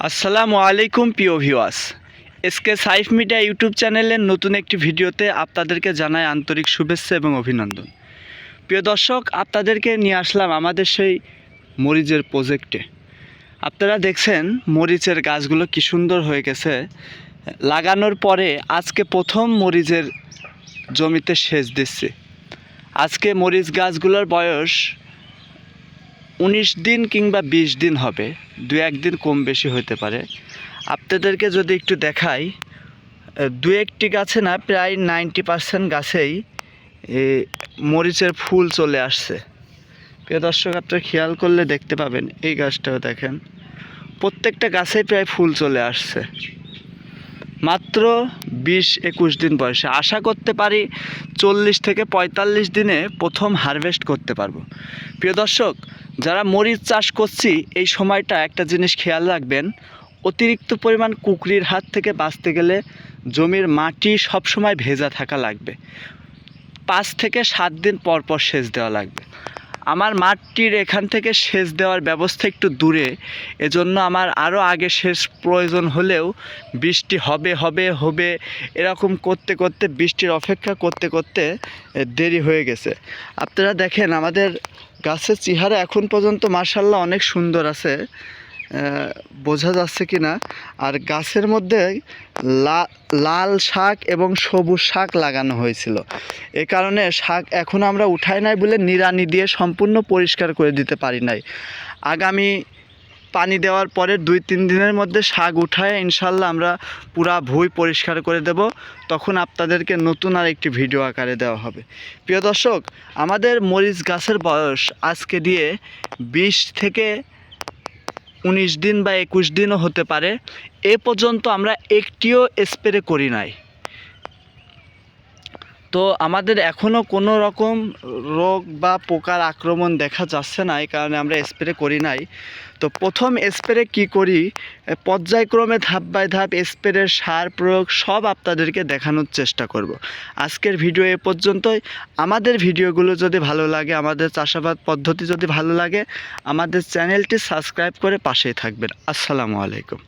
আসসালামু আলাইকুম প্রিয় viewers, SK Saif media YouTube চ্যানেলের নতুন একটি ভিডিওতে আপনাদেরকে জানাই আন্তরিক শুভেচ্ছা এবং অভিনন্দন। প্রিয় দর্শক, আপনাদেরকে নিয়ে আসলাম আমাদের সেই মরিচের প্রজেক্টে। আপনারা দেখছেন মরিচের গাছগুলো কি সুন্দর হয়ে গেছে। লাগানোর পরে আজকে প্রথম মরিচের জমিতে সেচ দিচ্ছি। আজকে মরিচ গাছগুলোর বয়স 19 দিন কিংবা 20 দিন হবে, দু একদিন কম বেশি হতে পারে। আপনাদেরকে যদি একটু দেখাই, দু একটি গাছে না, প্রায় 90% গাছেই মরিচের ফুল চলে আসছে। প্রিয় দর্শক, আপনারা খেয়াল করলে দেখতে পাবেন, এই গাছটাও দেখেন, প্রত্যেকটা গাছেই প্রায় ফুল চলে আসছে মাত্র 20-21 দিন বয়সে। আশা করতে পারি 40 থেকে 45 দিনে প্রথম হারভেস্ট করতে পারবো। প্রিয় দর্শক, যারা মরিচ চাষ করছি এই সময়টা একটা জিনিস খেয়াল রাখবেন, অতিরিক্ত পরিমাণ কুকরির হাত থেকে বাঁচতে গেলে জমির মাটি সবসময় ভেজা থাকা লাগবে। 5 থেকে 7 দিন পর পর সেচ দেওয়া লাগবে। আমার মাটির এখান থেকে সেচ দেওয়ার ব্যবস্থা একটু দূরে, এজন্য আমার আরও আগে সেচ প্রয়োজন হলেও বৃষ্টি হবে হবে হবে এরকম করতে করতে, বৃষ্টির অপেক্ষা করতে করতে দেরি হয়ে গেছে। আপনারা দেখেন আমাদের গাছের চেহারা এখন পর্যন্ত মাশাআল্লাহ অনেক সুন্দর আছে, বোঝা যাচ্ছে কি না। আর গাছের মধ্যে লাল শাক এবং সবুজ শাক লাগানো হয়েছিল, এ কারণে শাক এখন আমরা উঠাই নাই বলে নিড়ানি দিয়ে সম্পূর্ণ পরিষ্কার করে দিতে পারি নাই। আগামী পানি দেওয়ার পরে 2-3 দিনের মধ্যে শাক উঠায় ইনশাল্লাহ আমরা পুরা ভুঁই পরিষ্কার করে দেব, তখন আপনাদেরকে নতুন আর একটি ভিডিও আকারে দেওয়া হবে। প্রিয় দর্শক, আমাদের মরিচ গাছের বয়স আজকে দিয়ে 20 থেকে 19 দিন বা 21 দিনও হতে পারে। এ পর্যন্ত আমরা একটিও স্প্রে করি নাই। তো আমাদের এখনও কোনো রকম রোগ বা পোকার আক্রমণ দেখা যাচ্ছে না, এই কারণে আমরা স্প্রে করি নাই। তো প্রথম স্প্রে কি করি, পর্যায়ক্রমে ধাপ বাই ধাপ স্প্রের সার প্রয়োগ সব আপনাদেরকে দেখানোর চেষ্টা করব। আজকের ভিডিও এ পর্যন্তই। আমাদের ভিডিওগুলো যদি ভালো লাগে, আমাদের চাষাবাদ পদ্ধতি যদি ভালো লাগে, আমাদের চ্যানেলটি সাবস্ক্রাইব করে পাশেই থাকবেন। আসসালামু আলাইকুম।